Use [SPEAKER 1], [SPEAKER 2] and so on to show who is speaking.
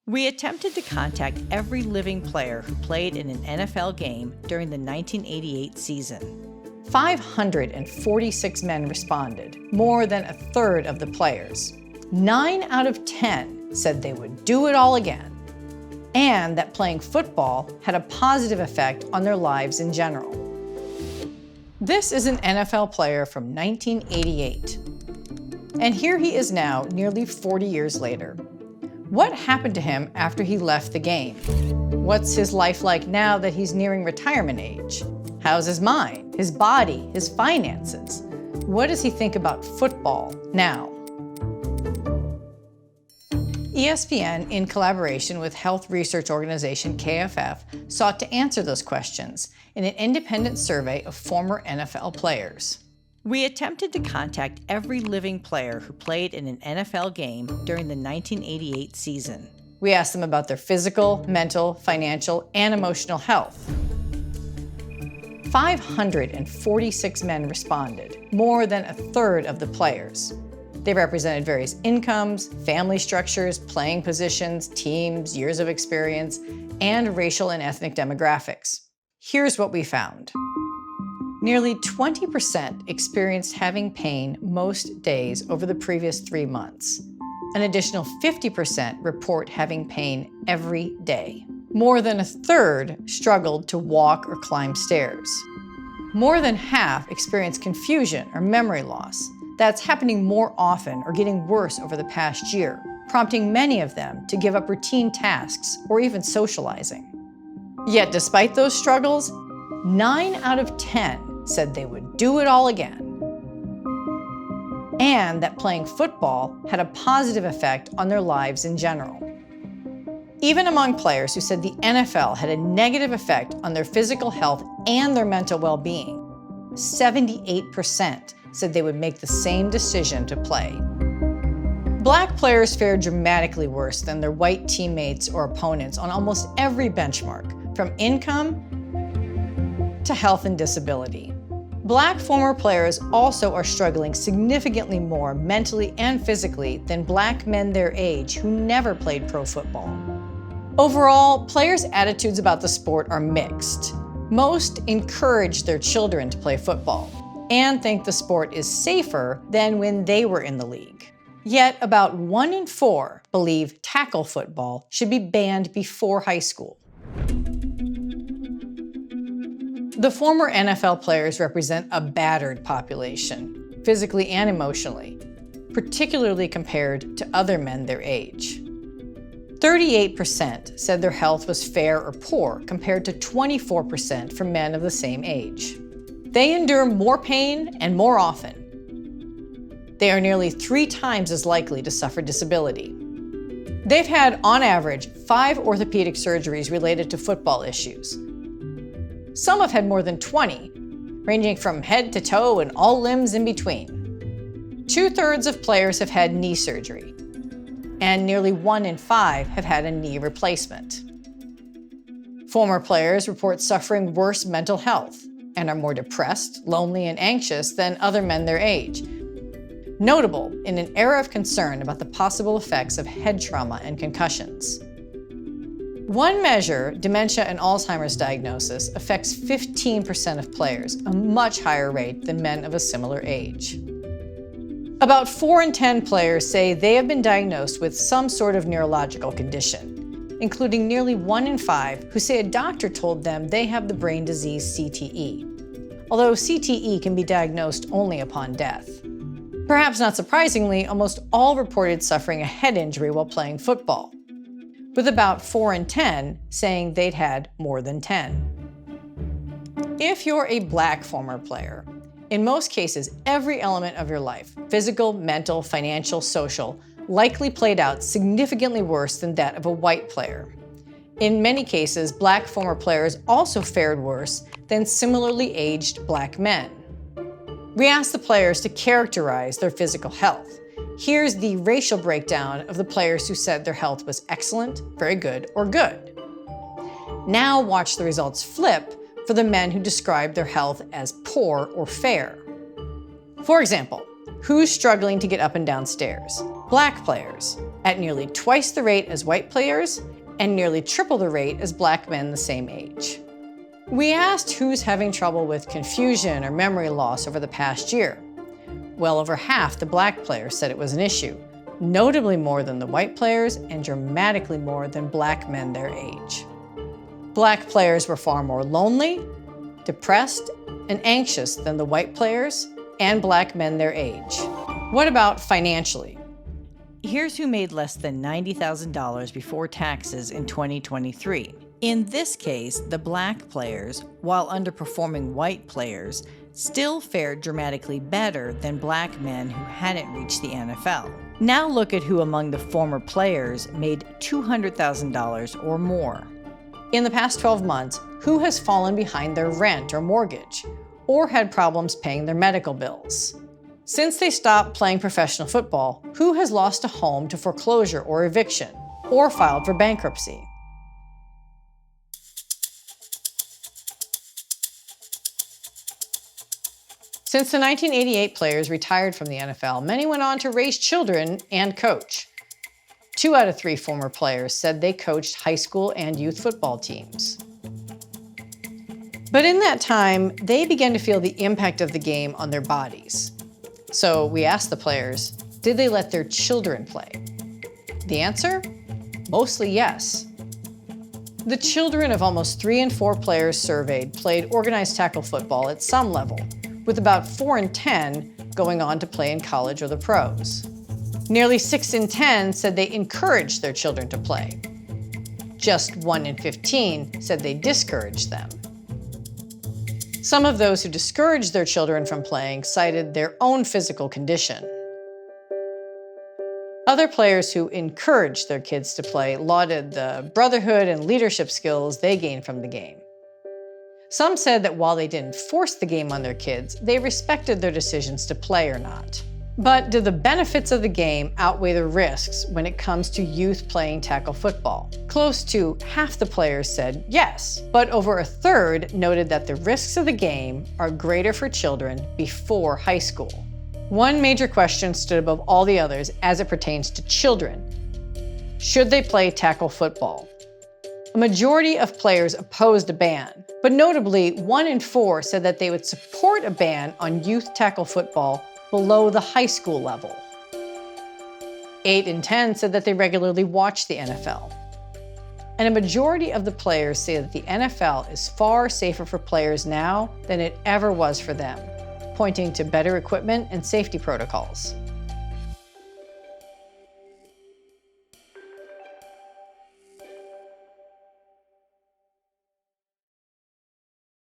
[SPEAKER 1] We attempted to contact every living player who played in an NFL game during the 1988 season. 546 men responded, more than a third of the players. 9 out of 10 said they would do it all again, and that playing football had a positive effect on their lives in general. This is an NFL player from 1988. And here he is now, nearly 40 years later. What happened to him after he left the game? What's his life like now that he's nearing retirement age? How's his mind, his body, his finances? What does he think about football now? ESPN, in collaboration with health research organization KFF, sought to answer those questions in an independent survey of former NFL players. We attempted to contact every living player who played in an NFL game during the 1988 season. We asked them about their physical, mental, financial, and emotional health. 546 men responded, more than a third of the players. They represented various incomes, family structures, playing positions, teams, years of experience, and racial and ethnic demographics. Here's what we found. Nearly 20% experienced having pain most days over the previous 3 months. An additional 50% report having pain every day. More than a third struggled to walk or climb stairs. More than half experienced confusion or memory loss. That's happening more often or getting worse over the past year, prompting many of them to give up routine tasks or even socializing. Yet despite those struggles, 9 out of 10 said they would do it all again, and that playing football had a positive effect on their lives in general. Even among players who said the NFL had a negative effect on their physical health and their mental well-being, 78% said they would make the same decision to play. Black players fared dramatically worse than their white teammates or opponents on almost every benchmark, from income to health and disability. Black former players also are struggling significantly more mentally and physically than Black men their age who never played pro football. Overall, players' attitudes about the sport are mixed. Most encourage their children to play football and think the sport is safer than when they were in the league. Yet about 1 in 4 believe tackle football should be banned before high school. The former NFL players represent a battered population, physically and emotionally, particularly compared to other men their age. 38% said their health was fair or poor, compared to 24% for men of the same age. They endure more pain and more often. They are nearly 3 times as likely to suffer disability. They've had, on average, 5 orthopedic surgeries related to football issues. Some have had more than 20, ranging from head to toe and all limbs in between. 2/3 of players have had knee surgery, and nearly 1 in 5 have had a knee replacement. Former players report suffering worse mental health and are more depressed, lonely, and anxious than other men their age. Notable in an era of concern about the possible effects of head trauma and concussions. One measure, dementia and Alzheimer's diagnosis, affects 15% of players, a much higher rate than men of a similar age. About 4 in 10 players say they have been diagnosed with some sort of neurological condition, including nearly 1 in 5 who say a doctor told them they have the brain disease CTE, although CTE can be diagnosed only upon death. Perhaps not surprisingly, almost all reported suffering a head injury while playing football, with about 4 in 10 saying they'd had more than 10. If you're a Black former player, in most cases, every element of your life, physical, mental, financial, social, likely played out significantly worse than that of a white player. In many cases, Black former players also fared worse than similarly aged Black men. We asked the players to characterize their physical health. Here's the racial breakdown of the players who said their health was excellent, very good, or good. Now watch the results flip for the men who described their health as poor or fair. For example, who's struggling to get up and down stairs? Black players. at nearly twice the rate as white players and nearly triple the rate as black men the same age. We asked who's having trouble with confusion or memory loss over the past year. Well over half the black players said it was an issue, notably more than the white players and dramatically more than black men their age. Black players were far more lonely, depressed, and anxious than the white players and black men their age. What about financially? Here's who made less than $90,000 before taxes in 2023. In this case, the black players, while underperforming white players, still fared dramatically better than black men who hadn't reached the NFL. Now look at who among the former players made $200,000 or more. In the past 12 months, who has fallen behind their rent or mortgage, or had problems paying their medical bills? Since they stopped playing professional football, who has lost a home to foreclosure or eviction, or filed for bankruptcy? Since the 1988 players retired from the NFL, many went on to raise children and coach. 2 out of 3 former players said they coached high school and youth football teams. But in that time, they began to feel the impact of the game on their bodies. So we asked the players, did they let their children play? The answer? Mostly yes. The children of almost 3 in 4 players surveyed played organized tackle football at some level, with about 4 in 10 going on to play in college or the pros. Nearly 6 in 10 said they encouraged their children to play. Just 1 in 15 said they discouraged them. Some of those who discouraged their children from playing cited their own physical condition. Other players who encouraged their kids to play lauded the brotherhood and leadership skills they gained from the game. Some said that while they didn't force the game on their kids, they respected their decisions to play or not. But do the benefits of the game outweigh the risks when it comes to youth playing tackle football? Close to half the players said yes, but over a third noted that the risks of the game are greater for children before high school. One major question stood above all the others as it pertains to children. Should they play tackle football? A majority of players opposed a ban, but notably 1 in 4 said that they would support a ban on youth tackle football below the high school level. 8 in 10 said that they regularly watch the NFL. And a majority of the players say that the NFL is far safer for players now than it ever was for them, pointing to better equipment and safety protocols.